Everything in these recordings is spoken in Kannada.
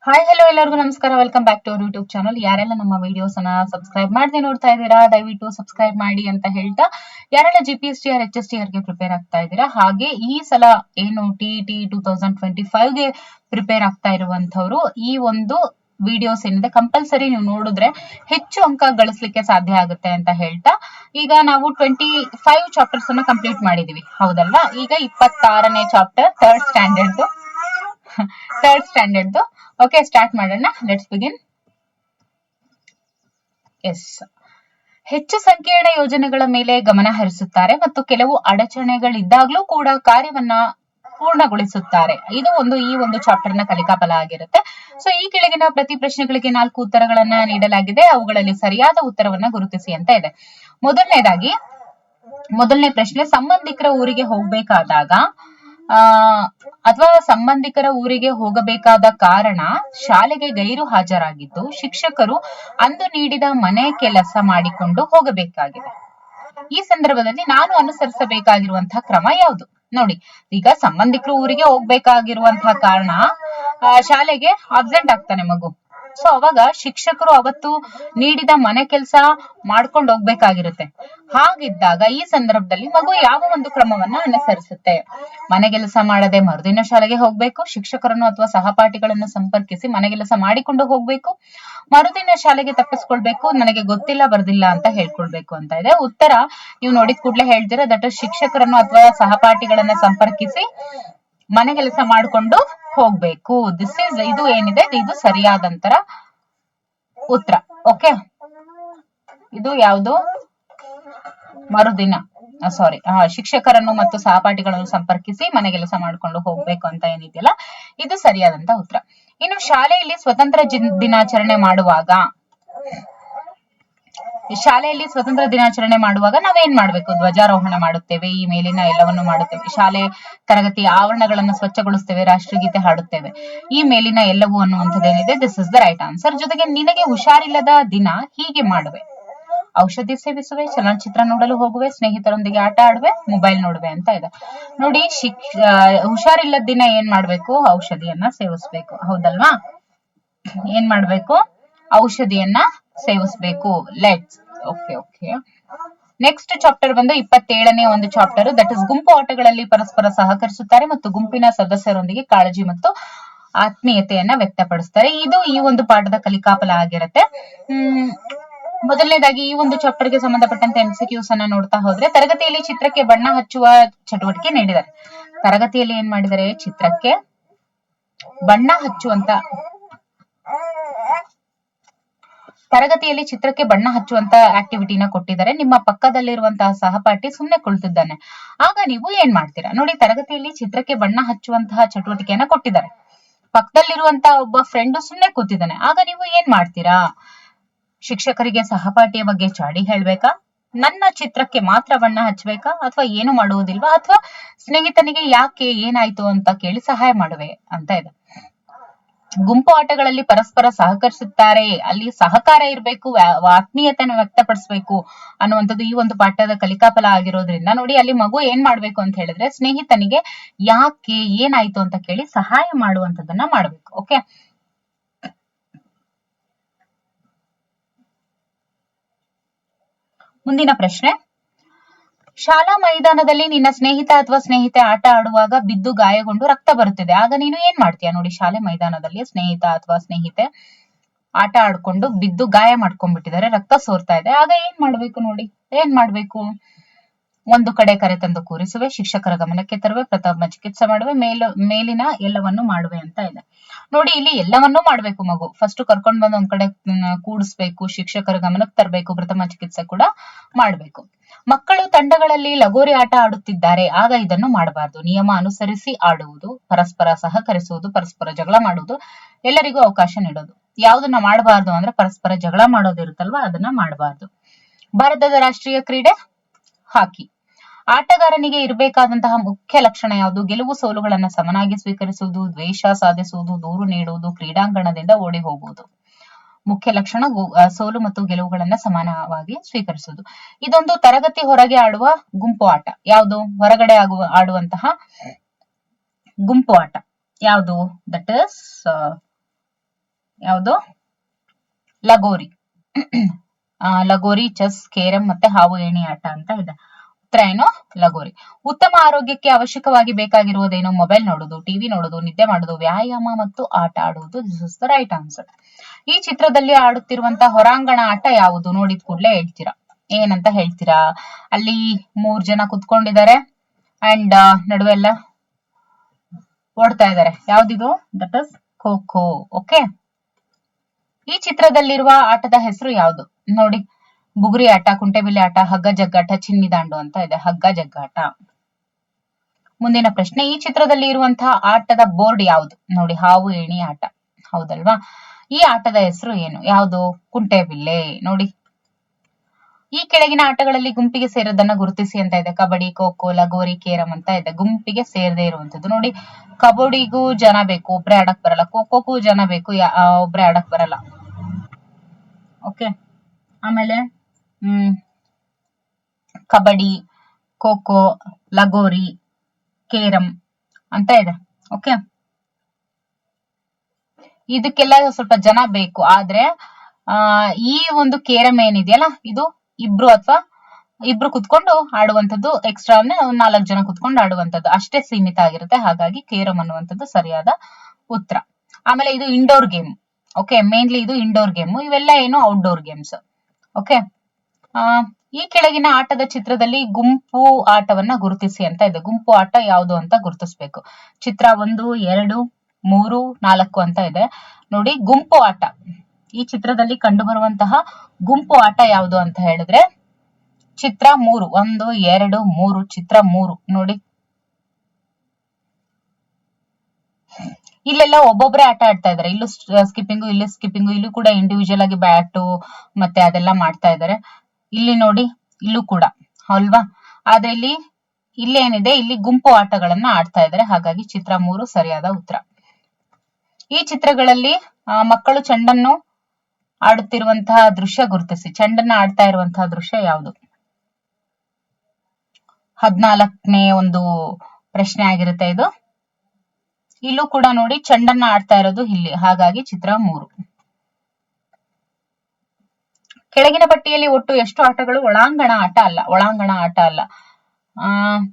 ಹಾಯ್ ಹಲೋ ಎಲ್ಲರಿಗೂ ನಮಸ್ಕಾರ. Welcome back to our YouTube channel. ಯಾರೆಲ್ಲ ನಮ್ಮ ವಿಡಿಯೋಸ್ ಅನ್ನ ಸಬ್ಸ್ಕ್ರೈಬ್ ಮಾಡದೆ ನೋಡ್ತಾ ಇದ್ದೀರಾ ದಯವಿಟ್ಟು ಸಬ್ಸ್ಕ್ರೈಬ್ ಮಾಡಿ ಅಂತ ಹೇಳ್ತಾ, ಯಾರೆಲ್ಲ GPSTR HSTR ಗೆ ಪ್ರಿಪೇರ್ ಆಗ್ತಾ ಇದ್ದೀರಾ, ಹಾಗೆ ಈ ಸಲ ಏನು TET 2025 ಗೆ ಪ್ರಿಪೇರ್ ಆಗ್ತಾ ಇರುವಂತವ್ರು ಈ ಒಂದು ವಿಡಿಯೋಸ್ ಏನಿದೆ ಕಂಪಲ್ಸರಿ ನೀವು ನೋಡಿದ್ರೆ ಹೆಚ್ಚು ಅಂಕ ಗಳಿಸ್ಲಿಕ್ಕೆ ಸಾಧ್ಯ ಆಗುತ್ತೆ ಅಂತ ಹೇಳ್ತಾ, ಈಗ ನಾವು 25 ಚಾಪ್ಟರ್ಸ್ ಅನ್ನ ಕಂಪ್ಲೀಟ್ ಮಾಡಿದೀವಿ ಹೌದಲ್ವಾ. ಈಗ 26ನೇ chapter third standard okay, start ಮಾಡೋಣ. Let's begin. ಎಸ್, ಹೆಚ್ಚು ಸಂಕೀರ್ಣ ಯೋಜನೆಗಳ ಮೇಲೆ ಗಮನ ಹರಿಸುತ್ತಾರೆ ಮತ್ತು ಕೆಲವು ಅಡಚಣೆಗಳಿದ್ದಾಗಲೂ ಕೂಡ ಕಾರ್ಯವನ್ನ ಪೂರ್ಣಗೊಳಿಸುತ್ತಾರೆ. ಇದು ಈ ಒಂದು ಚಾಪ್ಟರ್ ನ ಕಲಿಕಾಫಲ ಆಗಿರುತ್ತೆ. ಸೊ ಈ ಕೆಳಗಿನ ಪ್ರತಿ ಪ್ರಶ್ನೆಗಳಿಗೆ 4 ಉತ್ತರಗಳನ್ನ ನೀಡಲಾಗಿದೆ. ಅವುಗಳಲ್ಲಿ ಸರಿಯಾದ ಉತ್ತರವನ್ನ ಗುರುತಿಸಿ ಅಂತ ಇದೆ. ಮೊದಲನೇ ಪ್ರಶ್ನೆ, ಸಂಬಂಧಿಕರ ಊರಿಗೆ ಹೋಗ್ಬೇಕಾದಾಗ ಅಥವಾ ಸಂಬಂಧಿಕರ ಊರಿಗೆ ಹೋಗಬೇಕಾದ ಕಾರಣ ಶಾಲೆಗೆ ಗೈರು ಹಾಜರಾಗಿದ್ದು ಶಿಕ್ಷಕರು ಅಂದು ನೀಡಿದ ಮನೆ ಕೆಲಸ ಮಾಡಿಕೊಂಡು ಹೋಗಬೇಕಾಗಿದೆ. ಈ ಸಂದರ್ಭದಲ್ಲಿ ನಾನು ಅನುಸರಿಸಬೇಕಾಗಿರುವಂತಹ ಕ್ರಮ ಯಾವುದು? ನೋಡಿ, ಈಗ ಸಂಬಂಧಿಕರು ಊರಿಗೆ ಹೋಗ್ಬೇಕಾಗಿರುವಂತಹ ಕಾರಣ ಶಾಲೆಗೆ ಅಬ್ಸೆಂಟ್ ಆಗ್ತಾನೆ ಮಗು. ಸೊ ಅವಾಗ ಶಿಕ್ಷಕರು ಅವತ್ತು ನೀಡಿದ ಮನೆ ಕೆಲಸ ಮಾಡ್ಕೊಂಡು ಹೋಗ್ಬೇಕಾಗಿರುತ್ತೆ. ಹಾಗಿದ್ದಾಗ ಈ ಸಂದರ್ಭದಲ್ಲಿ ಮಗು ಯಾವ ಒಂದು ಕ್ರಮವನ್ನ ಅನುಸರಿಸುತ್ತೆ? ಮನೆ ಕೆಲಸ ಮಾಡದೆ ಮರುದಿನ ಶಾಲೆಗೆ ಹೋಗ್ಬೇಕು, ಶಿಕ್ಷಕರನ್ನು ಅಥವಾ ಸಹಪಾಠಿಗಳನ್ನು ಸಂಪರ್ಕಿಸಿ ಮನೆ ಕೆಲಸ ಮಾಡಿಕೊಂಡು ಹೋಗ್ಬೇಕು, ಮರುದಿನ ಶಾಲೆಗೆ ತಪ್ಪಿಸ್ಕೊಳ್ಬೇಕು, ನನಗೆ ಗೊತ್ತಿಲ್ಲ ಬರ್ದಿಲ್ಲ ಅಂತ ಹೇಳ್ಕೊಳ್ಬೇಕು ಅಂತ ಇದೆ. ಉತ್ತರ ನೀವು ನೋಡಿದ ಕೂಡ್ಲೆ ಹೇಳ್ತೀರಾ, ದಟ್ ಶಿಕ್ಷಕರನ್ನು ಅಥವಾ ಸಹಪಾಠಿಗಳನ್ನ ಸಂಪರ್ಕಿಸಿ ಮನೆ ಕೆಲಸ ಮಾಡಿಕೊಂಡು ಹೋಗ್ಬೇಕು. ಇದು ಏನಿದೆ ಇದು ಸರಿಯಾದಂತರ ಉತ್ತರ. ಓಕೆ, ಇದು ಯಾವುದು? ಮರುದಿನ ಶಿಕ್ಷಕರನ್ನು ಮತ್ತು ಸಹಪಾಠಿಗಳನ್ನು ಸಂಪರ್ಕಿಸಿ ಮನೆ ಕೆಲಸ ಮಾಡ್ಕೊಂಡು ಹೋಗ್ಬೇಕು ಅಂತ ಏನಿದೆಯಲ್ಲ, ಇದು ಸರಿಯಾದಂತ ಉತ್ತರ. ಇನ್ನು ಶಾಲೆಯಲ್ಲಿ ಸ್ವತಂತ್ರ ದಿನಾಚರಣೆ ಮಾಡುವಾಗ ನಾವೇನ್ ಮಾಡ್ಬೇಕು? ಧ್ವಜಾರೋಹಣ ಮಾಡುತ್ತೇವೆ, ಈ ಮೇಲಿನ ಎಲ್ಲವನ್ನು ಮಾಡುತ್ತೇವೆ, ಶಾಲೆ ತರಗತಿ ಆವರಣಗಳನ್ನು ಸ್ವಚ್ಛಗೊಳಿಸ್ತೇವೆ, ರಾಷ್ಟ್ರಗೀತೆ ಹಾಡುತ್ತೇವೆ, ಈ ಮೇಲಿನ ಎಲ್ಲವೂ ಅನ್ನುವಂಥದ್ದೇನಿದೆ this is the right answer. ಜೊತೆಗೆ ನಿನಗೆ ಹುಷಾರಿಲ್ಲದ ದಿನ ಹೀಗೆ ಮಾಡುವೆ: ಔಷಧಿ ಸೇವಿಸುವೆ, ಚಲನಚಿತ್ರ ನೋಡಲು ಹೋಗುವೆ, ಸ್ನೇಹಿತರೊಂದಿಗೆ ಆಟ ಆಡುವೆ, ಮೊಬೈಲ್ ನೋಡುವೆ ಅಂತ ಇದೆ. ನೋಡಿ, ಹುಷಾರಿಲ್ಲದ ದಿನ ಏನ್ ಮಾಡ್ಬೇಕು? ಔಷಧಿಯನ್ನ ಸೇವಿಸ್ಬೇಕು, ಹೌದಲ್ವಾ? ಏನ್ ಮಾಡ್ಬೇಕು? ಔಷಧಿಯನ್ನ ಸೇವಿಸ್ಬೇಕು. Let's okay. ನೆಕ್ಸ್ಟ್ ಚಾಪ್ಟರ್ ಬಂದು 27ನೇ ಒಂದು ಚಾಪ್ಟರ್, ದಟ್ ಇಸ್ ಗುಂಪು ಆಟಗಳಲ್ಲಿ ಪರಸ್ಪರ ಸಹಕರಿಸುತ್ತಾರೆ ಮತ್ತು ಗುಂಪಿನ ಸದಸ್ಯರೊಂದಿಗೆ ಕಾಳಜಿ ಮತ್ತು ಆತ್ಮೀಯತೆಯನ್ನ ವ್ಯಕ್ತಪಡಿಸ್ತಾರೆ. ಇದು ಈ ಒಂದು ಪಾಠದ ಕಲಿಕಾಫಲ ಆಗಿರುತ್ತೆ. ಮೊದಲನೇದಾಗಿ ಈ ಒಂದು ಚಾಪ್ಟರ್ಗೆ ಸಂಬಂಧಪಟ್ಟಂತೆ MCQs ಅನ್ನ ನೋಡ್ತಾ ಹೋದ್ರೆ, ತರಗತಿಯಲ್ಲಿ ಚಿತ್ರಕ್ಕೆ ಬಣ್ಣ ಹಚ್ಚುವ ಚಟುವಟಿಕೆ ನೀಡಿದ್ದಾರೆ. ತರಗತಿಯಲ್ಲಿ ಏನ್ ಮಾಡಿದರೆ? ಚಿತ್ರಕ್ಕೆ ಬಣ್ಣ ಹಚ್ಚುವಂತ ಆಕ್ಟಿವಿಟಿನ ಕೊಟ್ಟಿದ್ದಾರೆ. ನಿಮ್ಮ ಪಕ್ಕದಲ್ಲಿರುವಂತಹ ಸಹಪಾಠಿ ಸುಮ್ನೆ ಕುಳಿತಿದ್ದಾನೆ, ಆಗ ನೀವು ಏನ್ ಮಾಡ್ತೀರಾ? ನೋಡಿ, ತರಗತಿಯಲ್ಲಿ ಚಿತ್ರಕ್ಕೆ ಬಣ್ಣ ಹಚ್ಚುವಂತಹ ಚಟುವಟಿಕೆಯನ್ನ ಕೊಟ್ಟಿದ್ದಾರೆ. ಪಕ್ಕದಲ್ಲಿರುವಂತಹ ಒಬ್ಬ ಫ್ರೆಂಡ್ ಸುಮ್ನೆ ಕೂತಿದ್ದಾನೆ, ಆಗ ನೀವು ಏನ್ ಮಾಡ್ತೀರಾ? ಶಿಕ್ಷಕರಿಗೆ ಸಹಪಾಠಿಯ ಬಗ್ಗೆ ಚಾಡಿ ಹೇಳ್ಬೇಕಾ? ನನ್ನ ಚಿತ್ರಕ್ಕೆ ಮಾತ್ರ ಬಣ್ಣ ಹಚ್ಬೇಕಾ? ಅಥವಾ ಏನು ಮಾಡುವುದಿಲ್ವಾ? ಅಥವಾ ಸ್ನೇಹಿತನಿಗೆ ಯಾಕೆ ಏನಾಯ್ತು ಅಂತ ಕೇಳಿ ಸಹಾಯ ಮಾಡುವೆ ಅಂತ ಇದೆ. ಗುಂಪು ಆಟಗಳಲ್ಲಿ ಪರಸ್ಪರ ಸಹಕರಿಸುತ್ತಾರೆ, ಅಲ್ಲಿ ಸಹಕಾರ ಇರಬೇಕು, ಆತ್ಮೀಯತೆಯನ್ನು ವ್ಯಕ್ತಪಡಿಸಬೇಕು ಅನ್ನುವಂಥದ್ದು ಈ ಒಂದು ಪಾಠದ ಕಲಿಕಾಫಲ ಆಗಿರೋದ್ರಿಂದ, ನೋಡಿ ಅಲ್ಲಿ ಮಗು ಏನ್ ಮಾಡ್ಬೇಕು ಅಂತ ಹೇಳಿದ್ರೆ, ಸ್ನೇಹಿತನಿಗೆ ಯಾಕೆ ಏನಾಯ್ತು ಅಂತ ಕೇಳಿ ಸಹಾಯ ಮಾಡುವಂತದನ್ನ ಮಾಡ್ಬೇಕು. ಓಕೆ, ಮುಂದಿನ ಪ್ರಶ್ನೆ, ಶಾಲಾ ಮೈದಾನದಲ್ಲಿ ನಿನ್ನ ಸ್ನೇಹಿತ ಅಥವಾ ಸ್ನೇಹಿತೆ ಆಟ ಆಡುವಾಗ ಬಿದ್ದು ಗಾಯಗೊಂಡು ರಕ್ತ ಬರುತ್ತಿದೆ, ಆಗ ನೀನು ಏನ್ ಮಾಡ್ತೀಯ? ನೋಡಿ, ಶಾಲೆ ಮೈದಾನದಲ್ಲಿ ಸ್ನೇಹಿತ ಅಥವಾ ಸ್ನೇಹಿತೆ ಆಟ ಆಡ್ಕೊಂಡು ಬಿದ್ದು ಗಾಯ ಮಾಡ್ಕೊಂಡ್ಬಿಟ್ಟಿದ್ದಾರೆ, ರಕ್ತ ಸೋರ್ತಾ ಇದೆ, ಆಗ ಏನ್ ಮಾಡ್ಬೇಕು? ನೋಡಿ, ಏನ್ ಮಾಡ್ಬೇಕು? ಒಂದು ಕಡೆ ಕರೆತಂದು ಕೂರಿಸುವೆ, ಶಿಕ್ಷಕರ ಗಮನಕ್ಕೆ ತರುವೆ, ಪ್ರಥಮ ಚಿಕಿತ್ಸೆ ಮಾಡುವೆ, ಮೇಲಿನ ಎಲ್ಲವನ್ನು ಮಾಡುವೆ ಅಂತ ಇದೆ. ನೋಡಿ, ಇಲ್ಲಿ ಎಲ್ಲವನ್ನೂ ಮಾಡ್ಬೇಕು ಮಗು. ಫಸ್ಟ್ ಕರ್ಕೊಂಡ್ ಬಂದು ಒಂದ್ ಕಡೆ ಕೂಡಿಸ್ಬೇಕು, ಶಿಕ್ಷಕರ ಗಮನಕ್ಕೆ ತರಬೇಕು, ಪ್ರಥಮ ಚಿಕಿತ್ಸೆ ಕೂಡ ಮಾಡ್ಬೇಕು. ಮಕ್ಕಳು ತಂಡಗಳಲ್ಲಿ ಲಗೋರಿ ಆಟ ಆಡುತ್ತಿದ್ದಾರೆ, ಆಗ ಇದನ್ನು ಮಾಡಬಾರ್ದು. ನಿಯಮ ಅನುಸರಿಸಿ ಆಡುವುದು, ಪರಸ್ಪರ ಸಹಕರಿಸುವುದು, ಪರಸ್ಪರ ಜಗಳ ಮಾಡುವುದು, ಎಲ್ಲರಿಗೂ ಅವಕಾಶ ನೀಡೋದು. ಯಾವುದನ್ನ ಮಾಡಬಾರ್ದು ಅಂದ್ರೆ ಪರಸ್ಪರ ಜಗಳ ಮಾಡೋದಿರುತ್ತಲ್ವಾ, ಅದನ್ನ ಮಾಡಬಾರ್ದು. ಭಾರತದ ರಾಷ್ಟ್ರೀಯ ಕ್ರೀಡೆ ಹಾಕಿ. ಆಟಗಾರನಿಗೆ ಇರಬೇಕಾದಂತಹ ಮುಖ್ಯ ಲಕ್ಷಣ ಯಾವುದು? ಗೆಲುವು ಸೋಲುಗಳನ್ನ ಸಮನಾಗಿ ಸ್ವೀಕರಿಸುವುದು, ದ್ವೇಷ ಸಾಧಿಸುವುದು, ದೂರು ನೀಡುವುದು, ಕ್ರೀಡಾಂಗಣದಿಂದ ಓಡಿ ಹೋಗುವುದು. ಮುಖ್ಯ ಲಕ್ಷಣ ಸೋಲು ಮತ್ತು ಗೆಲುವುಗಳನ್ನ ಸಮಾನವಾಗಿ ಸ್ವೀಕರಿಸುವುದು. ಇದೊಂದು ತರಗತಿ ಹೊರಗೆ ಆಡುವ ಗುಂಪು ಆಟ. ಯಾವುದು? ಹೊರಗಡೆ ಆಡುವಂತಹ ಗುಂಪು ಆಟ ಯಾವುದು? ದಟ್ ಇಸ್ ಯಾವುದು? ಲಗೋರಿ. ಲಗೋರಿ, ಚೆಸ್, ಕೇರಂ ಮತ್ತೆ ಹಾವು ಏಣಿ ಆಟ ಅಂತ ಇದೆ. ಉತ್ತರ ಏನು? ಲಗೋರಿ. ಉತ್ತಮ ಆರೋಗ್ಯಕ್ಕೆ ಅವಶ್ಯಕವಾಗಿ ಬೇಕಾಗಿರುವುದೇನು? ಮೊಬೈಲ್ ನೋಡುದು, ಟಿವಿ ನೋಡುದು, ನಿದ್ದೆ ಮಾಡುದು, ವ್ಯಾಯಾಮ ಮತ್ತು ಆಟ ಆಡುವುದು. This is the right answer. ಈ ಚಿತ್ರದಲ್ಲಿ ಆಡುತ್ತಿರುವಂತಹ ಹೊರಾಂಗಣ ಆಟ ಯಾವುದು? ನೋಡಿದ ಕೂಡಲೇ ಹೇಳ್ತೀರಾ. ಏನಂತ ಹೇಳ್ತೀರಾ? ಅಲ್ಲಿ 3 ಜನ ಕುತ್ಕೊಂಡಿದ್ದಾರೆ ಅಂಡ್ ನಡುವೆ ಎಲ್ಲ ಓಡ್ತಾ ಇದ್ದಾರೆ. ಯಾವ್ದಿದು? That is kho kho. Okay. ಈ ಚಿತ್ರದಲ್ಲಿರುವ ಆಟದ ಹೆಸರು ಯಾವುದು? ನೋಡಿ, ಬುಗುರಿ ಆಟ, ಕುಂಟೆಬಿಲ್ಲೆ ಆಟ, ಹಗ್ಗ ಜಗ್ಗಾಟ, ಚಿನ್ನಿ ದಾಂಡು ಅಂತ ಇದೆ. ಹಗ್ಗ ಜಗ್ಗಾಟ. ಮುಂದಿನ ಪ್ರಶ್ನೆ, ಈ ಚಿತ್ರದಲ್ಲಿ ಇರುವಂತಹ ಆಟದ ಬೋರ್ಡ್ ಯಾವುದು? ನೋಡಿ, ಹಾವು ಏಣಿ ಆಟ. ಹೌದಲ್ವಾ? ಈ ಆಟದ ಹೆಸರು ಏನು? ಯಾವುದು? ಕುಂಟೆಬಿಲ್ಲೆ. ನೋಡಿ, ಈ ಕೆಳಗಿನ ಆಟಗಳಲ್ಲಿ ಗುಂಪಿಗೆ ಸೇರೋದನ್ನ ಗುರುತಿಸಿ ಅಂತ ಇದೆ. ಕಬಡ್ಡಿ, ಖೋ ಖೋ, ಲಗೋರಿ, ಕೇರಂ ಅಂತ ಇದೆ. ಗುಂಪಿಗೆ ಸೇರದೇ ಇರುವಂತದ್ದು. ನೋಡಿ, ಕಬಡ್ಡಿಗೂ ಜನ ಬೇಕು, ಒಬ್ರೇ ಆಡಕ್ ಬರಲ್ಲ. ಖೋ ಖೋಗೂ ಜನ ಬೇಕು, ಒಬ್ರೇ ಆಡಕ್ ಬರಲ್ಲ. ಓಕೆ. ಆಮೇಲೆ ಕಬಡ್ಡಿ, ಖೋ ಖೋ, ಲಗೋರಿ, ಕೇರಂ ಅಂತ ಇದೆ. ಓಕೆ. ಇದಕ್ಕೆಲ್ಲ ಸ್ವಲ್ಪ ಜನ ಬೇಕು. ಆದ್ರೆ ಈ ಒಂದು ಕೇರಂ ಏನಿದೆಯಲ್ಲ, ಇದು ಇಬ್ರು ಕುತ್ಕೊಂಡು ಆಡುವಂತದ್ದು. ಎಕ್ಸ್ಟ್ರಾ ಅಂದ್ರೆ 4 ಜನ ಕುತ್ಕೊಂಡು ಆಡುವಂತದ್ದು. ಅಷ್ಟೇ ಸೀಮಿತ ಆಗಿರುತ್ತೆ. ಹಾಗಾಗಿ ಕೇರಂ ಅನ್ನುವಂಥದ್ದು ಸರಿಯಾದ ಉತ್ತರ. ಆಮೇಲೆ ಇದು ಇಂಡೋರ್ ಗೇಮ್. ಓಕೆ. ಮೇನ್ಲಿ ಇದು ಇಂಡೋರ್ ಗೇಮ್. ಇವೆಲ್ಲ ಏನು? Outdoor games. ಓಕೆ. ಈ ಕೆಳಗಿನ ಆಟದ ಚಿತ್ರದಲ್ಲಿ ಗುಂಪು ಆಟವನ್ನ ಗುರುತಿಸಿ ಅಂತ ಇದೆ. ಗುಂಪು ಆಟ ಯಾವುದು ಅಂತ ಗುರುತಿಸ್ಬೇಕು. ಚಿತ್ರ 1, 2, 3, 4 ಅಂತ ಇದೆ. ನೋಡಿ, ಗುಂಪು ಆಟ. ಈ ಚಿತ್ರದಲ್ಲಿ ಕಂಡು ಬರುವಂತಹ ಗುಂಪು ಆಟ ಯಾವುದು ಅಂತ ಹೇಳಿದ್ರೆ ಚಿತ್ರ 3. 1, 2, 3. ಚಿತ್ರ 3 ನೋಡಿ. ಇಲ್ಲೆಲ್ಲ ಒಬ್ಬೊಬ್ರೆ ಆಟ ಆಡ್ತಾ ಇದಾರೆ. ಇಲ್ಲೂ ಸ್ಕಿಪ್ಪಿಂಗು, ಇಲ್ಲಿ ಸ್ಕಿಪ್ಪಿಂಗು, ಇಲ್ಲೂ ಕೂಡ ಇಂಡಿವಿಜುವಲ್ ಆಗಿ ಬ್ಯಾಟು ಮತ್ತೆ ಅದೆಲ್ಲ ಮಾಡ್ತಾ ಇದಾರೆ. ಇಲ್ಲಿ ನೋಡಿ, ಇಲ್ಲೂ ಕೂಡ ಅಲ್ವಾ? ಆದ್ರೆ ಇಲ್ಲೇನಿದೆ? ಇಲ್ಲಿ ಗುಂಪು ಆಟಗಳನ್ನ ಆಡ್ತಾ ಇದಾರೆ. ಹಾಗಾಗಿ ಚಿತ್ರ 3 ಸರಿಯಾದ ಉತ್ತರ. ಈ ಚಿತ್ರಗಳಲ್ಲಿ ಮಕ್ಕಳು ಚೆಂಡನ್ನು ಆಡುತ್ತಿರುವಂತಹ ದೃಶ್ಯ ಗುರುತಿಸಿ. ಚೆಂಡನ್ನ ಆಡ್ತಾ ಇರುವಂತಹ ದೃಶ್ಯ ಯಾವುದು? 14ನೇ ಒಂದು ಪ್ರಶ್ನೆ ಆಗಿರುತ್ತೆ ಇದು. ಇಲ್ಲೂ ಕೂಡ ನೋಡಿ, ಚೆಂಡನ್ನ ಆಡ್ತಾ ಇರೋದು ಇಲ್ಲಿ. ಹಾಗಾಗಿ ಚಿತ್ರ 3. ಕೆಳಗಿನ ಪಟ್ಟಿಯಲ್ಲಿ ಒಟ್ಟು ಎಷ್ಟು ಆಟಗಳು ಒಳಾಂಗಣ ಆಟ ಅಲ್ಲ? ಒಳಾಂಗಣ ಆಟ ಅಲ್ಲ.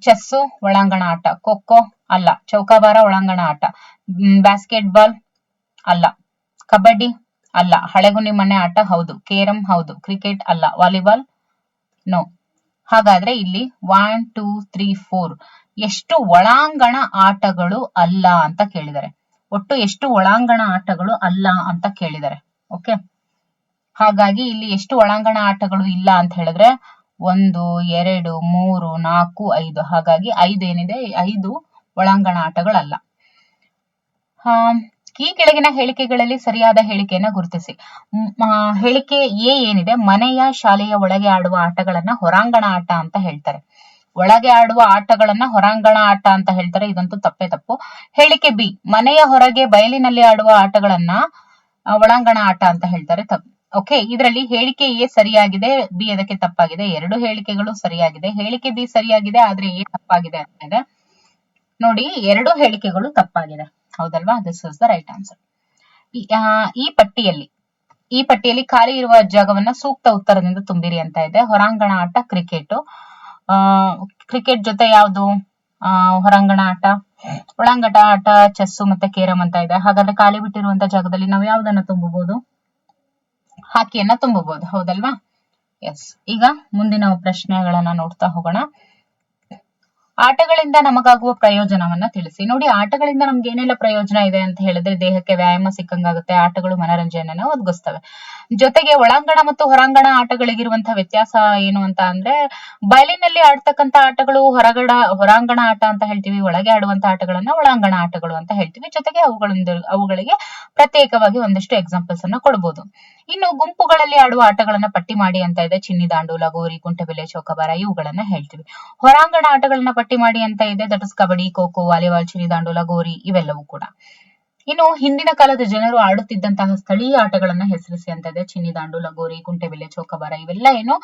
ಚೆಸ್ಸು ಒಳಾಂಗಣ ಆಟ, ಖೋ ಖೋ ಅಲ್ಲ, ಚೌಕಾಬಾರ ಒಳಾಂಗಣ ಆಟ, ಬ್ಯಾಸ್ಕೆಟ್ ಬಾಲ್ ಅಲ್ಲ, ಕಬಡ್ಡಿ ಅಲ್ಲ, ಹಳೆಗುಣಿ ಮನೆ ಆಟ ಹೌದು, ಕೇರಂ ಹೌದು, ಕ್ರಿಕೆಟ್ ಅಲ್ಲ, ವಾಲಿಬಾಲ್ ನೋ. ಹಾಗಾದ್ರೆ ಇಲ್ಲಿ 1, 2, 3, 4 ಎಷ್ಟು ಒಳಾಂಗಣ ಆಟಗಳು ಅಲ್ಲ ಅಂತ ಕೇಳಿದ್ದಾರೆ. ಒಟ್ಟು ಎಷ್ಟು ಒಳಾಂಗಣ ಆಟಗಳು ಅಲ್ಲ ಅಂತ ಕೇಳಿದ್ದಾರೆ. ಓಕೆ. ಹಾಗಾಗಿ ಇಲ್ಲಿ ಎಷ್ಟು ಒಳಾಂಗಣ ಆಟಗಳು ಇಲ್ಲ ಅಂತ ಹೇಳಿದ್ರೆ 1, 2, 3, 4, 5. ಹಾಗಾಗಿ 5 ಏನಿದೆ? 5 ಒಳಾಂಗಣ ಆಟಗಳಲ್ಲ. ಈ ಕೆಳಗಿನ ಹೇಳಿಕೆಗಳಲ್ಲಿ ಸರಿಯಾದ ಹೇಳಿಕೆಯನ್ನ ಗುರುತಿಸಿ. ಹೇಳಿಕೆ ಎ ಏನಿದೆ? ಮನೆಯ ಶಾಲೆಯ ಒಳಗೆ ಆಡುವ ಆಟಗಳನ್ನ ಹೊರಾಂಗಣ ಆಟ ಅಂತ ಹೇಳ್ತಾರೆ. ಒಳಗೆ ಆಡುವ ಆಟಗಳನ್ನ ಹೊರಾಂಗಣ ಆಟ ಅಂತ ಹೇಳ್ತಾರೆ. ಇದಂತೂ ತಪ್ಪೇ ತಪ್ಪು. ಹೇಳಿಕೆ ಬಿ, ಮನೆಯ ಹೊರಗೆ ಬಯಲಿನಲ್ಲಿ ಆಡುವ ಆಟಗಳನ್ನ ಒಳಾಂಗಣ ಆಟ ಅಂತ ಹೇಳ್ತಾರೆ. ತಪ್ಪು. ಓಕೆ. ಇದರಲ್ಲಿ ಹೇಳಿಕೆ ಎ ಸರಿಯಾಗಿದೆ, ಬಿ ಅದಕ್ಕೆ ತಪ್ಪಾಗಿದೆ. 2 ಹೇಳಿಕೆಗಳು ಸರಿಯಾಗಿದೆ. ಹೇಳಿಕೆ ಬಿ ಸರಿಯಾಗಿದೆ, ಆದ್ರೆ ಎ ತಪ್ಪಾಗಿದೆ ಅಂತ ಇದೆ. ನೋಡಿ, 2 ಹೇಳಿಕೆಗಳು ತಪ್ಪಾಗಿದೆ. ಹೌದಲ್ವಾ? This is the right answer. ಈ ಪಟ್ಟಿಯಲ್ಲಿ ಖಾಲಿ ಇರುವ ಜಾಗವನ್ನ ಸೂಕ್ತ ಉತ್ತರದಿಂದ ತುಂಬಿರಿ ಅಂತ ಇದೆ. ಹೊರಾಂಗಣ ಆಟ ಕ್ರಿಕೆಟ್. ಕ್ರಿಕೆಟ್ ಜೊತೆ ಯಾವುದು ಹೊರಾಂಗಣ ಆಟ? ಒಳಾಂಗಣ ಆಟ ಚೆಸ್ಸು ಮತ್ತೆ ಕೇರಂ ಅಂತ ಇದೆ. ಹಾಗಾದ್ರೆ ಖಾಲಿ ಬಿಟ್ಟಿರುವಂತ ಜಾಗದಲ್ಲಿ ನಾವು ಯಾವ್ದನ್ನ ತುಂಬಬಹುದು? ಹಾಕಿಯನ್ನ ತುಂಬಬಹುದು. ಹೌದಲ್ವಾ? ಎಸ್. ಈಗ ಮುಂದಿನ ಪ್ರಶ್ನೆಗಳನ್ನ ನೋಡ್ತಾ ಹೋಗೋಣ. ಆಟಗಳಿಂದ ನಮಗಾಗುವ ಪ್ರಯೋಜನವನ್ನ ತಿಳಿಸಿ. ನೋಡಿ, ಆಟಗಳಿಂದ ನಮ್ಗೆ ಏನೆಲ್ಲ ಪ್ರಯೋಜನ ಇದೆ ಅಂತ ಹೇಳಿದ್ರೆ ದೇಹಕ್ಕೆ ವ್ಯಾಯಾಮ ಸಿಕ್ಕಂಗಾಗುತ್ತೆ. ಆಟಗಳು ಮನರಂಜನೆಯನ್ನ ಒದಗಿಸ್ತವೆ. ಜೊತೆಗೆ ಒಳಾಂಗಣ ಮತ್ತು ಹೊರಾಂಗಣ ಆಟಗಳಿಗಿರುವಂತಹ ವ್ಯತ್ಯಾಸ ಏನು ಅಂತ ಅಂದ್ರೆ, ಬಯಲಿನಲ್ಲಿ ಆಡ್ತಕ್ಕಂತ ಆಟಗಳು ಹೊರಾಂಗಣ ಆಟ ಅಂತ ಹೇಳ್ತೀವಿ. ಒಳಗೆ ಆಡುವಂತ ಆಟಗಳನ್ನ ಒಳಾಂಗಣ ಆಟಗಳು ಅಂತ ಹೇಳ್ತೀವಿ. ಜೊತೆಗೆ ಅವುಗಳಿಗೆ ಪ್ರತ್ಯೇಕವಾಗಿ ಒಂದಷ್ಟು ಎಕ್ಸಾಂಪಲ್ಸ್ ಅನ್ನ ಕೊಡಬಹುದು. ಇನ್ನು ಗುಂಪುಗಳಲ್ಲಿ ಆಡುವ ಆಟಗಳನ್ನ ಪಟ್ಟಿ ಮಾಡಿ ಅಂತ ಇದೆ. ಚಿನ್ನಿ ದಾಂಡು, ಲಗೋರಿ, ಕುಂಟೆಬಿಲ್ಲೆ, ಚೌಕಾಬಾರ ಇವುಗಳನ್ನ ಹೇಳ್ತೀವಿ. ಹೊರಾಂಗಣ ಆಟಗಳನ್ನ ಪಟ್ಟಿ ಮಾಡಿ ಅಂತ ಇದೆ. That is kabaddi, kho kho, volleyball, ಚಿನ್ನಿ ದಾಂಡು, ಲಗೋರಿ ಇವೆಲ್ಲವೂ ಕೂಡ. ಇನ್ನು ಹಿಂದಿನ ಕಾಲದ ಜನರು ಆಡುತ್ತಿದ್ದಂತಹ ಸ್ಥಳೀಯ ಆಟಗಳನ್ನ ಹೆಸರಿಸಿ ಅಂತ ಇದೆ. ಚಿನ್ನಿ ದಾಂಡು, ಲಗೋರಿ, ಕುಂಟೆಬಿಲ್ಲೆ, ಚೌಕಾಬಾರ ಇವೆಲ್ಲ ಏನು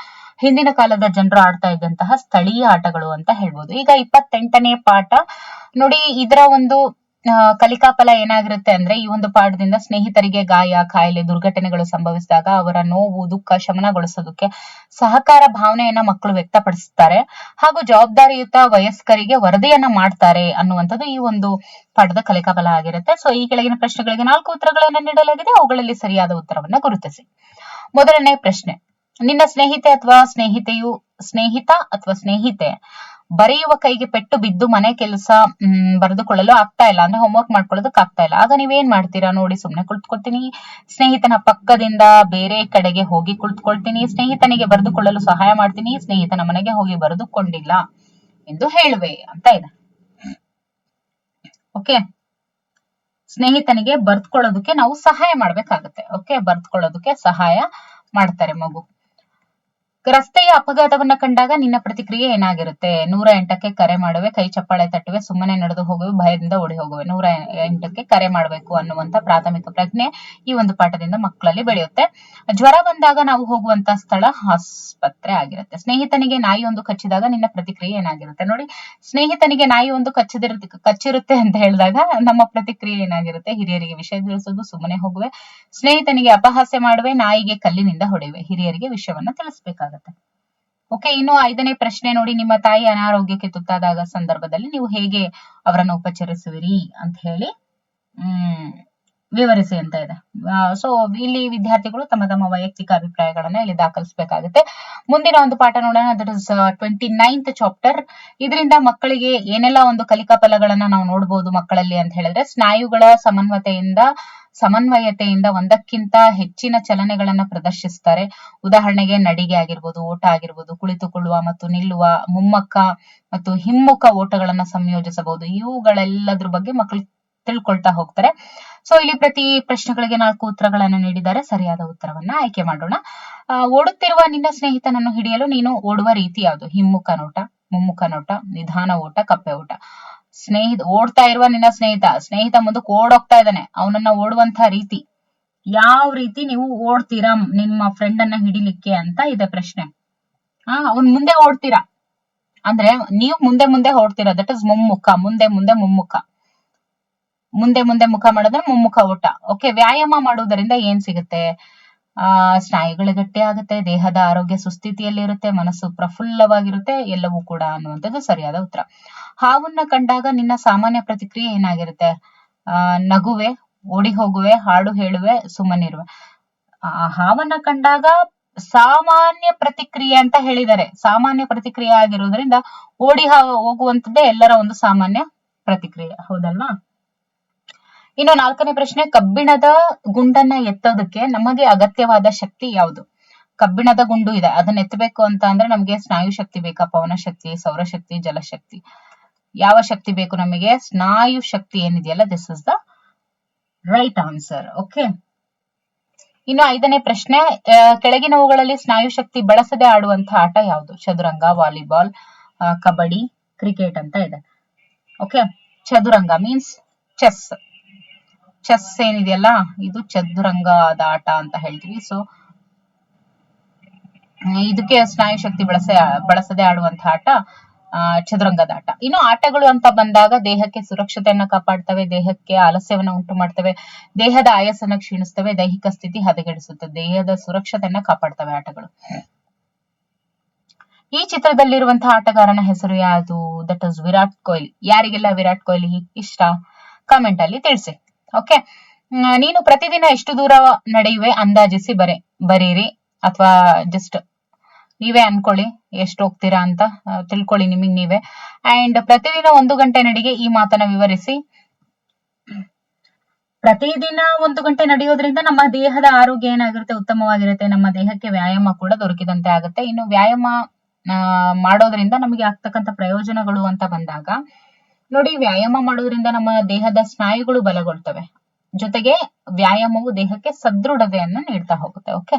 ಹಿಂದಿನ ಕಾಲದ ಜನರು ಆಡ್ತಾ ಇದ್ದಂತಹ ಸ್ಥಳೀಯ ಆಟಗಳು ಅಂತ ಹೇಳ್ಬೋದು. ಈಗ 28ನೇ ಪಾಠ ನೋಡಿ. ಇದರ ಒಂದು ಕಲಿಕಾ ಫಲ ಏನಾಗಿರುತ್ತೆ ಅಂದ್ರೆ ಈ ಒಂದು ಪಾಠದಿಂದ ಸ್ನೇಹಿತರಿಗೆ ಗಾಯ, ಕಾಯಿಲೆ, ದುರ್ಘಟನೆಗಳು ಸಂಭವಿಸಿದಾಗ ಅವರ ನೋವು, ದುಃಖ ಶಮನಗೊಳಿಸೋದಕ್ಕೆ ಸಹಕಾರ ಭಾವನೆಯನ್ನ ಮಕ್ಕಳು ವ್ಯಕ್ತಪಡಿಸ್ತಾರೆ ಹಾಗೂ ಜವಾಬ್ದಾರಿಯುತ ವಯಸ್ಕರಿಗೆ ವರದಿಯನ್ನ ಮಾಡ್ತಾರೆ ಅನ್ನುವಂಥದ್ದು ಈ ಒಂದು ಪಾಠದ ಕಲಿಕಾ ಫಲ ಆಗಿರುತ್ತೆ. ಸೊ ಈ ಕೆಳಗಿನ ಪ್ರಶ್ನೆಗಳಿಗೆ 4 ಉತ್ತರಗಳನ್ನು ನೀಡಲಾಗಿದೆ, ಅವುಗಳಲ್ಲಿ ಸರಿಯಾದ ಉತ್ತರವನ್ನ ಗುರುತಿಸಿ. ಮೊದಲನೇ ಪ್ರಶ್ನೆ, ನಿನ್ನ ಸ್ನೇಹಿತ ಅಥವಾ ಸ್ನೇಹಿತೆ ಬರೆಯುವ ಕೈಗೆ ಪೆಟ್ಟು ಬಿದ್ದು ಮನೆ ಕೆಲಸ ಬರೆದುಕೊಳ್ಳಲು ಆಗ್ತಾ ಇಲ್ಲ, ಅಂದ್ರೆ ಹೋಮ್ವರ್ಕ್ ಮಾಡ್ಕೊಳ್ಳೋದಕ್ಕೆ ಆಗ್ತಾ ಇಲ್ಲ. ಆಗ ನೀವೇನ್ ಮಾಡ್ತೀರಾ? ನೋಡಿ, ಸುಮ್ನೆ ಕುಳಿತುಕೊಳ್ತೀನಿ, ಸ್ನೇಹಿತನ ಪಕ್ಕದಿಂದ ಬೇರೆ ಕಡೆಗೆ ಹೋಗಿ ಕುಳಿತುಕೊಳ್ತೀನಿ, ಸ್ನೇಹಿತನಿಗೆ ಬರೆದುಕೊಳ್ಳಲು ಸಹಾಯ ಮಾಡ್ತೀನಿ, ಸ್ನೇಹಿತನ ಮನೆಗೆ ಹೋಗಿ ಬರೆದುಕೊಂಡಿಲ್ಲ ಎಂದು ಹೇಳುವೆ ಅಂತ ಇದೆ. ಓಕೆ, ಸ್ನೇಹಿತನಿಗೆ ಬರ್ದ್ಕೊಳ್ಳೋದಕ್ಕೆ ನಾವು ಸಹಾಯ ಮಾಡ್ಬೇಕಾಗತ್ತೆ. ಓಕೆ, ಬರ್ದ್ಕೊಳ್ಳೋದಕ್ಕೆ ಸಹಾಯ ಮಾಡ್ತಾರೆ ಮಗು. ರಸ್ತೆಯ ಅಪಘಾತವನ್ನ ಕಂಡಾಗ ನಿನ್ನ ಪ್ರತಿಕ್ರಿಯೆ ಏನಾಗಿರುತ್ತೆ? 108ಕ್ಕೆ ಕರೆ ಮಾಡುವೆ, ಕೈ ಚಪ್ಪಾಳೆ ತಟ್ಟುವೆ, ಸುಮ್ಮನೆ ನಡೆದು ಹೋಗುವೆ, ಭಯದಿಂದ ಓಡಿ ಹೋಗುವೆ. 108ಕ್ಕೆ ಕರೆ ಮಾಡಬೇಕು ಅನ್ನುವಂತ ಪ್ರಾಥಮಿಕ ಪ್ರಜ್ಞೆ ಈ ಒಂದು ಪಾಠದಿಂದ ಮಕ್ಕಳಲ್ಲಿ ಬೆಳೆಯುತ್ತೆ. ಜ್ವರ ಬಂದಾಗ ನಾವು ಹೋಗುವಂತ ಸ್ಥಳ ಆಸ್ಪತ್ರೆ ಆಗಿರುತ್ತೆ. ಸ್ನೇಹಿತನಿಗೆ ನಾಯಿ ಒಂದು ಕಚ್ಚಿದಾಗ ನಿನ್ನ ಪ್ರತಿಕ್ರಿಯೆ ಏನಾಗಿರುತ್ತೆ? ನೋಡಿ, ಸ್ನೇಹಿತನಿಗೆ ನಾಯಿ ಒಂದು ಕಚ್ಚಿರುತ್ತೆ ಅಂತ ಹೇಳಿದಾಗ ನಮ್ಮ ಪ್ರತಿಕ್ರಿಯೆ ಏನಾಗಿರುತ್ತೆ? ಹಿರಿಯರಿಗೆ ವಿಷಯ ತಿಳಿಸೋದು, ಸುಮ್ಮನೆ ಹೋಗುವೆ, ಸ್ನೇಹಿತನಿಗೆ ಅಪಹಾಸ್ಯ ಮಾಡುವೆ, ನಾಯಿಗೆ ಕಲ್ಲಿನಿಂದ ಹೊಡೆಯುವೆ. ಹಿರಿಯರಿಗೆ ವಿಷಯವನ್ನ ತಿಳಿಸ್ಬೇಕಾಗುತ್ತೆ. ಓಕೆ, ಇನ್ನು 5ನೇ ಪ್ರಶ್ನೆ ನೋಡಿ, ನಿಮ್ಮ ತಾಯಿ ಅನಾರೋಗ್ಯಕ್ಕೆ ತುತ್ತಾದಾಗ ಸಂದರ್ಭದಲ್ಲಿ ನೀವು ಹೇಗೆ ಅವರನ್ನು ಉಪಚರಿಸುವಿರಿ ಅಂತ ಹೇಳಿ ವಿವರಿಸಿ ಅಂತ ಇದೆ. ಸೊ ಇಲ್ಲಿ ವಿದ್ಯಾರ್ಥಿಗಳು ತಮ್ಮ ತಮ್ಮ ವೈಯಕ್ತಿಕ ಅಭಿಪ್ರಾಯಗಳನ್ನ ಇಲ್ಲಿ ದಾಖಲಿಸಬೇಕಾಗುತ್ತೆ. ಮುಂದಿನ ಒಂದು ಪಾಠ ನೋಡೋಣ, ದಟ್ ಇಸ್ 29th ಚಾಪ್ಟರ್. ಇದರಿಂದ ಮಕ್ಕಳಿಗೆ ಏನೆಲ್ಲ ಒಂದು ಕಲಿಕಾ ಫಲಗಳನ್ನ ನಾವು ನೋಡ್ಬೋದು ಮಕ್ಕಳಲ್ಲಿ ಅಂತ ಹೇಳಿದ್ರೆ, ಸ್ನಾಯುಗಳ ಸಮನ್ವಯತೆಯಿಂದ ಒಂದಕ್ಕಿಂತ ಹೆಚ್ಚಿನ ಚಲನೆಗಳನ್ನ ಪ್ರದರ್ಶಿಸ್ತಾರೆ. ಉದಾಹರಣೆಗೆ ನಡಿಗೆ ಆಗಿರ್ಬೋದು, ಓಟ ಆಗಿರ್ಬೋದು, ಕುಳಿತುಕೊಳ್ಳುವ ಮತ್ತು ನಿಲ್ಲುವ, ಮುಮ್ಮುಖ ಮತ್ತು ಹಿಮ್ಮುಖ ಓಟಗಳನ್ನ ಸಂಯೋಜಿಸಬಹುದು. ಇವುಗಳೆಲ್ಲದ್ರ ಬಗ್ಗೆ ಮಕ್ಕಳು ತಿಳ್ಕೊಳ್ತಾ ಹೋಗ್ತಾರೆ. ಸೊ ಇಲ್ಲಿ ಪ್ರತಿ ಪ್ರಶ್ನೆಗಳಿಗೆ 4 ಉತ್ತರಗಳನ್ನು ನೀಡಿದ್ದಾರೆ. ಸರಿಯಾದ ಉತ್ತರವನ್ನ ಆಯ್ಕೆ ಮಾಡೋಣ. ಓಡುತ್ತಿರುವ ನಿನ್ನ ಸ್ನೇಹಿತನನ್ನು ಹಿಡಿಯಲು ನೀನು ಓಡುವ ರೀತಿ ಯಾವುದು? ಹಿಮ್ಮುಖ ನೋಟ, ಮುಮ್ಮುಖ ನೋಟ, ನಿಧಾನ ಓಟ, ಕಪ್ಪೆ ಓಟ. ಓಡ್ತಾ ಇರುವ ನಿನ್ನ ಸ್ನೇಹಿತ ಮುಂದಕ್ಕೆ ಓಡೋಗ್ತಾ ಇದ್ದಾನೆ, ಅವನನ್ನ ಓಡುವಂತ ರೀತಿ ಯಾವ ರೀತಿ ನೀವು ಓಡ್ತೀರಾ ನಿಮ್ಮ ಫ್ರೆಂಡ್ ಅನ್ನ ಹಿಡಿಲಿಕ್ಕೆ ಅಂತ ಇದೆ ಪ್ರಶ್ನೆ. ಅವನ್ ಮುಂದೆ ಓಡ್ತೀರಾ ಅಂದ್ರೆ ನೀವು ಮುಂದೆ ಓಡ್ತೀರಾ, ದಟ್ ಇಸ್ ಮುಮ್ಮುಖ. ಮುಂದೆ ಮುಖ ಮಾಡೋದ್ರೆ ಮುಮ್ಮುಖ ಓಟ. ಓಕೆ, ವ್ಯಾಯಾಮ ಮಾಡುವುದರಿಂದ ಏನ್ ಸಿಗುತ್ತೆ? ಸ್ನಾಯುಗಳು ಗಟ್ಟಿ ಆಗುತ್ತೆ, ದೇಹದ ಆರೋಗ್ಯ ಸುಸ್ಥಿತಿಯಲ್ಲಿ ಇರುತ್ತೆ, ಮನಸ್ಸು ಪ್ರಫುಲ್ಲವಾಗಿರುತ್ತೆ, ಎಲ್ಲವೂ ಕೂಡ ಅನ್ನುವಂಥದ್ದು ಸರಿಯಾದ ಉತ್ತರ. ಹಾವನ್ನ ಕಂಡಾಗ ನಿನ್ನ ಸಾಮಾನ್ಯ ಪ್ರತಿಕ್ರಿಯೆ ಏನಾಗಿರುತ್ತೆ? ನಗುವೆ, ಓಡಿ ಹೋಗುವೆ, ಹಾಡು ಹೇಳುವೆ, ಸುಮ್ಮನಿರುವೆ. ಹಾವನ್ನ ಕಂಡಾಗ ಸಾಮಾನ್ಯ ಪ್ರತಿಕ್ರಿಯೆ ಅಂತ ಹೇಳಿದ್ದಾರೆ. ಸಾಮಾನ್ಯ ಪ್ರತಿಕ್ರಿಯೆ ಆಗಿರುವುದರಿಂದ ಓಡಿ ಹೋಗುವಂತದ್ದೇ ಎಲ್ಲರ ಒಂದು ಸಾಮಾನ್ಯ ಪ್ರತಿಕ್ರಿಯೆ, ಹೌದಲ್ವಾ? ಇನ್ನು 4ನೇ ಪ್ರಶ್ನೆ, ಕಬ್ಬಿಣದ ಗುಂಡನ್ನ ಎತ್ತೋದಕ್ಕೆ ನಮಗೆ ಅಗತ್ಯವಾದ ಶಕ್ತಿ ಯಾವುದು? ಕಬ್ಬಿಣದ ಗುಂಡು ಇದೆ, ಅದನ್ನ ಎತ್ತಬೇಕು ಅಂತ ಅಂದ್ರೆ ನಮಗೆ ಸ್ನಾಯು ಶಕ್ತಿ ಬೇಕಾ? ಪವನ ಶಕ್ತಿ, ಸೌರಶಕ್ತಿ, ಜಲಶಕ್ತಿ? ಯಾವ ಶಕ್ತಿ ಬೇಕು ನಮಗೆ? ಸ್ನಾಯು ಶಕ್ತಿ ಏನಿದೆಯಲ್ಲ, this is the right answer. Okay, ಇನ್ನು 5ನೇ ಪ್ರಶ್ನೆ, ಕೆಳಗಿನವುಗಳಲ್ಲಿ ಸ್ನಾಯು ಶಕ್ತಿ ಬಳಸದೆ ಆಡುವಂತಹ ಆಟ ಯಾವುದು? ಚದುರಂಗ, ವಾಲಿಬಾಲ್, ಕಬಡ್ಡಿ, ಕ್ರಿಕೆಟ್ ಅಂತ ಇದೆ. ಓಕೆ, ಚದುರಂಗ ಮೀನ್ಸ್ ಚೆಸ್ ಏನಿದೆಯಲ್ಲ, ಇದು ಚದುರಂಗದ ಆಟ ಅಂತ ಹೇಳ್ತೀವಿ. ಸೊ ಇದಕ್ಕೆ ಸ್ನಾಯು ಶಕ್ತಿ ಬಳಸದೆ ಆಡುವಂತಹ ಆಟ ಚದುರಂಗದ ಆಟ. ಇನ್ನು ಆಟಗಳು ಅಂತ ಬಂದಾಗ ದೇಹಕ್ಕೆ ಸುರಕ್ಷತೆಯನ್ನ ಕಾಪಾಡ್ತವೆ, ದೇಹಕ್ಕೆ ಆಲಸ್ಯವನ್ನ ಉಂಟು ಮಾಡ್ತವೆ, ದೇಹದ ಆಯಸ್ಸನ್ನ ಕ್ಷೀಣಿಸ್ತವೆ, ದೈಹಿಕ ಸ್ಥಿತಿ ಹದಗೆಡಿಸುತ್ತೆ, ದೇಹದ ಸುರಕ್ಷತೆಯನ್ನ ಕಾಪಾಡ್ತವೆ ಆಟಗಳು. ಈ ಚಿತ್ರದಲ್ಲಿರುವಂತಹ ಆಟಗಾರನ ಹೆಸರು ಯಾವುದು? That is Virat Kohli. ಯಾರಿಗೆಲ್ಲ ವಿರಾಟ್ ಕೊಹ್ಲಿ ಇಷ್ಟ ಕಾಮೆಂಟ್ ಅಲ್ಲಿ ತಿಳಿಸಿ. ಓಕೆ, ನೀನು ಪ್ರತಿದಿನ ಎಷ್ಟು ದೂರ ನಡೆಯುವೆ ಅಂದಾಜಿಸಿ ಬರೀರಿ, ಅಥವಾ ಜಸ್ಟ್ ನೀವೇ ಅನ್ಕೊಳ್ಳಿ ಎಷ್ಟು ಹೋಗ್ತೀರಾ ಅಂತ ತಿಳ್ಕೊಳ್ಳಿ ನಿಮಗ್ ನೀವೇ. ಅಂಡ್ ಪ್ರತಿದಿನ 1 ಗಂಟೆ ನಡಿಗೆ ಈ ಮಾತನ್ನ ವಿವರಿಸಿ. ಪ್ರತಿದಿನ 1 ಗಂಟೆ ನಡೆಯೋದ್ರಿಂದ ನಮ್ಮ ದೇಹದ ಆರೋಗ್ಯ ಏನಾಗಿರುತ್ತೆ? ಉತ್ತಮವಾಗಿರುತ್ತೆ. ನಮ್ಮ ದೇಹಕ್ಕೆ ವ್ಯಾಯಾಮ ಕೂಡ ದೊರಕಿದಂತೆ ಆಗುತ್ತೆ. ಇನ್ನು ವ್ಯಾಯಾಮ ಮಾಡೋದ್ರಿಂದ ನಮಗೆ ಆಗ್ತಕ್ಕಂಥ ಪ್ರಯೋಜನಗಳು ಅಂತ ಬಂದಾಗ ನೋಡಿ, ವ್ಯಾಯಾಮ ಮಾಡೋದ್ರಿಂದ ನಮ್ಮ ದೇಹದ ಸ್ನಾಯುಗಳು ಬಲಗೊಳ್ತವೆ, ಜೊತೆಗೆ ವ್ಯಾಯಾಮವು ದೇಹಕ್ಕೆ ಸದೃಢತೆಯನ್ನು ನೀಡ್ತಾ ಹೋಗುತ್ತೆ.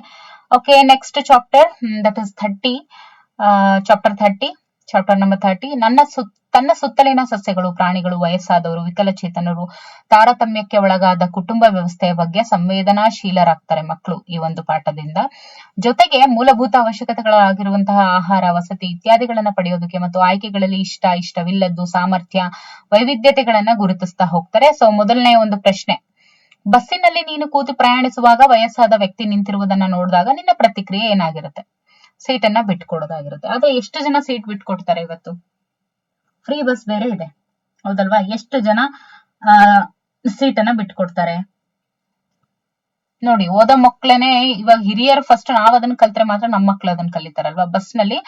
Okay, next chapter, that is chapter 30. Chapter number 30 ತನ್ನ ಸುತ್ತಲಿನ ಸಸ್ಯಗಳು, ಪ್ರಾಣಿಗಳು, ವಯಸ್ಸಾದವರು, ವಿಕಲಚೇತನರು, ತಾರತಮ್ಯಕ್ಕೆ ಒಳಗಾದ ಕುಟುಂಬ ವ್ಯವಸ್ಥೆಯ ಬಗ್ಗೆ ಸಂವೇದನಾಶೀಲರಾಗ್ತಾರೆ ಮಕ್ಕಳು ಈ ಒಂದು ಪಾಠದಿಂದ. ಜೊತೆಗೆ ಮೂಲಭೂತ ಅವಶ್ಯಕತೆಗಳಾಗಿರುವಂತಹ ಆಹಾರ, ವಸತಿ ಇತ್ಯಾದಿಗಳನ್ನ ಪಡೆಯೋದಕ್ಕೆ ಮತ್ತು ಆಯ್ಕೆಗಳಲ್ಲಿ ಇಷ್ಟವಿಲ್ಲದ್ದು, ಸಾಮರ್ಥ್ಯ, ವೈವಿಧ್ಯತೆಗಳನ್ನ ಗುರುತಿಸ್ತಾ ಹೋಗ್ತಾರೆ. ಸೊ ಮೊದಲನೇ ಒಂದು ಪ್ರಶ್ನೆ, ಬಸ್ಸಿನಲ್ಲಿ ನೀನು ಕೂತು ಪ್ರಯಾಣಿಸುವಾಗ ವಯಸ್ಸಾದ ವ್ಯಕ್ತಿ ನಿಂತಿರುವುದನ್ನ ನೋಡಿದಾಗ ನಿನ್ನ ಪ್ರತಿಕ್ರಿಯೆ ಏನಾಗಿರುತ್ತೆ? ಸೀಟನ್ನ ಬಿಟ್ಕೊಡೋದಾಗಿರುತ್ತೆ. ಆದ್ರೆ ಎಷ್ಟು ಜನ ಸೀಟ್ ಬಿಟ್ಕೊಡ್ತಾರೆ ಇವತ್ತು? ಫ್ರೀ ಬಸ್ ಬೇರೆ ಇದೆ, ಹೌದಲ್ವಾ? ಎಷ್ಟು ಜನ ಸೀಟನ್ನ ಬಿಟ್ಕೊಡ್ತಾರೆ ನೋಡಿ. ಓದೋ ಮಕ್ಳೇನೆ ಇವಾಗ ಹಿರಿಯರು ಫಸ್ಟ್ ನಾವ್ ಅದನ್ನ ಕಲ್ತ್ರೆ ಮಾತ್ರ ನಮ್ಮ ಮಕ್ಳು ಅದನ್ನ ಕಲಿತಾರಲ್ವಾ ಬಸ್ ನಲ್ಲಿ.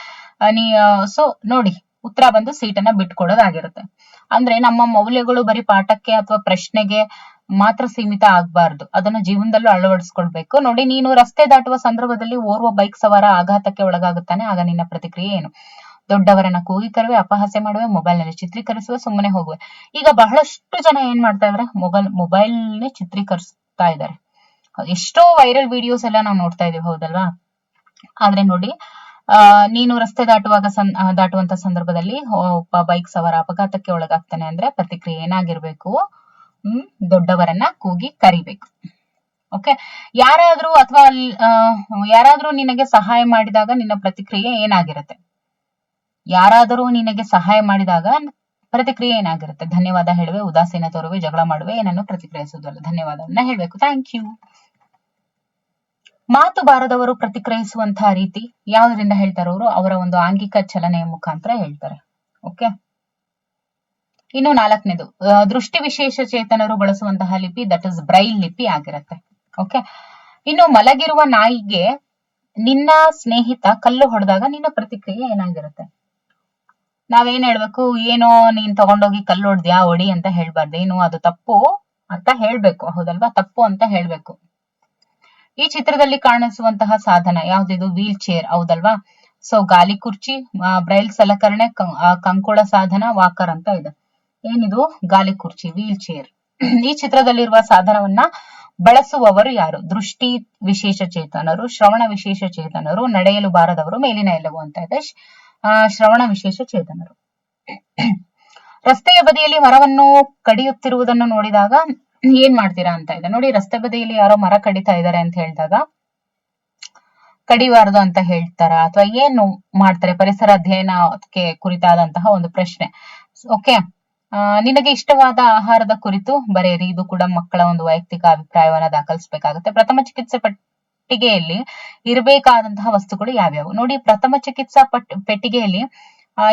ಸೊ ನೋಡಿ, ಉತ್ತರ ಬಂದು ಸೀಟನ್ನ ಬಿಟ್ಕೊಡೋದಾಗಿರುತ್ತೆ. ಅಂದ್ರೆ ನಮ್ಮ ಮೌಲ್ಯಗಳು ಬರೀ ಪಾಠಕ್ಕೆ ಅಥವಾ ಪ್ರಶ್ನೆಗೆ ಮಾತ್ರ ಸೀಮಿತ ಆಗ್ಬಾರ್ದು, ಅದನ್ನ ಜೀವನದಲ್ಲೂ ಅಳವಡಿಸ್ಕೊಳ್ಬೇಕು. ನೋಡಿ, ನೀನು ರಸ್ತೆ ದಾಟುವ ಸಂದರ್ಭದಲ್ಲಿ ಓರ್ವ ಬೈಕ್ ಸವಾರ ಆಘಾತಕ್ಕೆ ಒಳಗಾಗುತ್ತಾನೆ, ಆಗ ನಿನ್ನ ಪ್ರತಿಕ್ರಿಯೆ ಏನು? ದೊಡ್ಡವರನ್ನ ಕೂಗಿ ಕರುವೆ, ಅಪಹಾಸ್ಯ ಮಾಡುವೆ, ಮೊಬೈಲ್ ನಲ್ಲಿ ಚಿತ್ರೀಕರಿಸುವೆ, ಸುಮ್ಮನೆ ಹೋಗುವೆ. ಈಗ ಬಹಳಷ್ಟು ಜನ ಏನ್ ಮಾಡ್ತಾ ಇದಾರೆ, ಮೊಬೈಲ್ ನೇ ಚಿತ್ರೀಕರಿಸ್ತಾ ಇದ್ದಾರೆ. ಎಷ್ಟೋ ವೈರಲ್ ವಿಡಿಯೋಸ್ ಎಲ್ಲ ನಾವು ನೋಡ್ತಾ ಇದೀವಿ, ಹೌದಲ್ವಾ? ಆದ್ರೆ ನೋಡಿ, ನೀನು ರಸ್ತೆ ದಾಟುವಂತ ಸಂದರ್ಭದಲ್ಲಿ ಒಬ್ಬ ಬೈಕ್ ಸವಾರ ಅಪಘಾತಕ್ಕೆ ಒಳಗಾಗ್ತಾನೆ ಅಂದ್ರೆ ಪ್ರತಿಕ್ರಿಯೆ ಏನಾಗಿರ್ಬೇಕು? ದೊಡ್ಡವರನ್ನ ಕೂಗಿ ಕರಿಬೇಕು. ಓಕೆ, ಯಾರಾದ್ರೂ ನಿನಗೆ ಸಹಾಯ ಮಾಡಿದಾಗ ನಿನ್ನ ಪ್ರತಿಕ್ರಿಯೆ ಏನಾಗಿರುತ್ತೆ? ಯಾರಾದರೂ ನಿನಗೆ ಸಹಾಯ ಮಾಡಿದಾಗ ಪ್ರತಿಕ್ರಿಯೆ ಏನಾಗಿರುತ್ತೆ? ಧನ್ಯವಾದ ಹೇಳುವೆ, ಉದಾಸೀನ ತೋರುವೆ, ಜಗಳ ಮಾಡುವೆ, ಏನನ್ನು ಪ್ರತಿಕ್ರಿಯಿಸುವುದಲ್ಲ, ಧನ್ಯವಾದವನ್ನ ಹೇಳ್ಬೇಕು. Thank you. ಮಾತು ಬಾರದವರು ಪ್ರತಿಕ್ರಿಯಿಸುವಂತಹ ರೀತಿ ಯಾವ್ದ್ರಿಂದ ಹೇಳ್ತಾರೆ ಅವರು? ಅವರ ಒಂದು ಆಂಗಿಕ ಚಲನೆಯ ಮುಖಾಂತರ ಹೇಳ್ತಾರೆ. ಓಕೆ, ಇನ್ನು 4ನೇದು, ದೃಷ್ಟಿ ವಿಶೇಷ ಚೇತನರು ಬಳಸುವಂತಹ ಲಿಪಿ, ದಟ್ ಇಸ್ ಬ್ರೈಲ್ ಲಿಪಿ ಆಗಿರುತ್ತೆ. ಓಕೆ, ಇನ್ನು ಮಲಗಿರುವ ನಾಯಿಗೆ ನಿನ್ನ ಸ್ನೇಹಿತ ಕಲ್ಲು ಹೊಡೆದಾಗ ನಿನ್ನ ಪ್ರತಿಕ್ರಿಯೆ ಏನಾಗಿರುತ್ತೆ? ನಾವೇನ್ ಹೇಳ್ಬೇಕು? ಏನೋ ನೀನ್ ತಗೊಂಡೋಗಿ ಕಲ್ಲು ಹೊಡ್ದ್ಯಾ, ಹೊಡಿ ಅಂತ ಹೇಳ್ಬಾರ್ದು. ಏನು ಅದು ತಪ್ಪು ಅಂತ ಹೇಳ್ಬೇಕು, ಹೌದಲ್ವಾ? ತಪ್ಪು ಅಂತ ಹೇಳ್ಬೇಕು. ಈ ಚಿತ್ರದಲ್ಲಿ ಕಾಣಿಸುವಂತಹ ಸಾಧನ ಯಾವ್ದಿದು? ವೀಲ್ ಚೇರ್, ಹೌದಲ್ವಾ? ಸೊ ಗಾಲಿ ಕುರ್ಚಿ, ಬ್ರೈಲ್ ಸಲಕರಣೆ, ಕಂಕುಳ ಸಾಧನ, ವಾಕರ್ ಅಂತ ಇದೆ. ಏನಿದು? ಗಾಲಿ ಕುರ್ಚಿ, ವೀಲ್ ಚೇರ್. ಈ ಚಿತ್ರದಲ್ಲಿರುವ ಸಾಧನವನ್ನ ಬಳಸುವವರು ಯಾರು? ದೃಷ್ಟಿ ವಿಶೇಷ ಚೇತನರು, ಶ್ರವಣ ವಿಶೇಷ ಚೇತನರು, ನಡೆಯಲು ಬಾರದವರು, ಮೇಲಿನ ಎಲ್ಲವೂ ಅಂತ ಇದೆ. ಶ್ರವಣ ವಿಶೇಷ ಚೇತನರು. ರಸ್ತೆಯ ಬದಿಯಲ್ಲಿ ಮರವನ್ನು ಕಡಿಯುತ್ತಿರುವುದನ್ನು ನೋಡಿದಾಗ ಏನ್ ಮಾಡ್ತೀರಾ ಅಂತ ಇದೆ ನೋಡಿ. ರಸ್ತೆ ಬದಿಯಲ್ಲಿ ಯಾರೋ ಮರ ಕಡಿತಾ ಇದ್ದಾರೆ ಅಂತ ಹೇಳಿದಾಗ ಕಡಿಬಾರದು ಅಂತ ಹೇಳ್ತಾರ ಅಥವಾ ಏನು ಮಾಡ್ತಾರೆ? ಪರಿಸರ ಅಧ್ಯಯನಕ್ಕೆ ಕುರಿತಾದಂತಹ ಒಂದು ಪ್ರಶ್ನೆ. ಓಕೆ, ನಿನಗೆ ಇಷ್ಟವಾದ ಆಹಾರದ ಕುರಿತು ಬರೆಯಿರಿ. ಇದು ಕೂಡ ಮಕ್ಕಳ ಒಂದು ವೈಯಕ್ತಿಕ ಅಭಿಪ್ರಾಯವನ್ನ ದಾಖಲಿಸಬೇಕಾಗುತ್ತೆ. ಪ್ರಥಮ ಚಿಕಿತ್ಸೆ ಪೆಟ್ಟಿಗೆಯಲ್ಲಿ ಇರಬೇಕಾದಂತಹ ವಸ್ತುಗಳು ಯಾವ್ಯಾವು? ನೋಡಿ, ಪ್ರಥಮ ಚಿಕಿತ್ಸಾ ಪೆಟ್ಟಿಗೆಯಲ್ಲಿ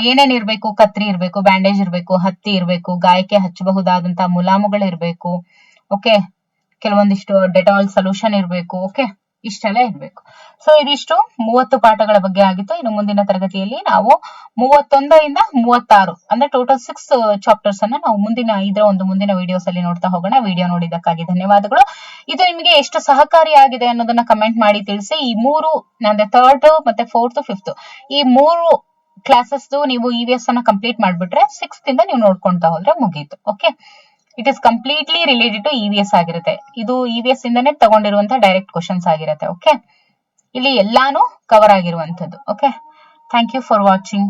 ಏನೇನ್ ಇರ್ಬೇಕು? ಕತ್ರಿ ಇರ್ಬೇಕು, ಬ್ಯಾಂಡೇಜ್ ಇರ್ಬೇಕು, ಹತ್ತಿ ಇರ್ಬೇಕು, ಗಾಯಕ್ಕೆ ಹಚ್ಚಬಹುದಾದಂತಹ ಮುಲಾಮುಗಳು ಇರ್ಬೇಕು. ಓಕೆ, ಕೆಲವೊಂದಿಷ್ಟು ಡೆಟಾಲ್ ಸೊಲ್ಯೂಷನ್ ಇರ್ಬೇಕು. ಓಕೆ, ಇಷ್ಟೆಲ್ಲ ಇರ್ಬೇಕು. ಸೊ ಇದಿಷ್ಟು 30 ಪಾಠಗಳ ಬಗ್ಗೆ ಆಗಿತ್ತು. ಇನ್ನು ಮುಂದಿನ ತರಗತಿಯಲ್ಲಿ ನಾವು 31 ಇಂದ 36 ಅಂದ್ರೆ ಟೋಟಲ್ 6 ಚಾಪ್ಟರ್ಸ್ ಅನ್ನ ನಾವು ಮುಂದಿನ ವಿಡಿಯೋಸ್ ಅಲ್ಲಿ ನೋಡ್ತಾ ಹೋಗೋಣ. ವಿಡಿಯೋ ನೋಡಿದ್ದಕ್ಕಾಗಿ ಧನ್ಯವಾದಗಳು. ಇದು ನಿಮಗೆ ಎಷ್ಟು ಸಹಕಾರಿಯಾಗಿದೆ ಅನ್ನೋದನ್ನ ಕಮೆಂಟ್ ಮಾಡಿ ತಿಳಿಸಿ. ಈ 3 ಅಂದ್ರೆ 3rd ಮತ್ತೆ 4th 5th ಈ 3 ಕ್ಲಾಸಸ್ ನೀವು EVS ಅನ್ನ ಕಂಪ್ಲೀಟ್ ಮಾಡ್ಬಿಟ್ರೆ 6th ಇಂದ ನೀವು ನೋಡ್ಕೊಂತಾ ಹೋದ್ರೆ ಮುಗೀತು. Okay, it is completely related to EVS ಆಗಿರುತ್ತೆ. ಇದು EVS ಇಂದಾನೆ ತಗೊಂಡಿರುವಂತಹ ಡೈರೆಕ್ಟ್ ಕ್ವಶನ್ಸ್ ಆಗಿರುತ್ತೆ. ಓಕೆ, ಇಲ್ಲಿ ಎಲ್ಲಾನು ಕವರ್ ಆಗಿರುವಂತದ್ದು. Okay, thank you for watching.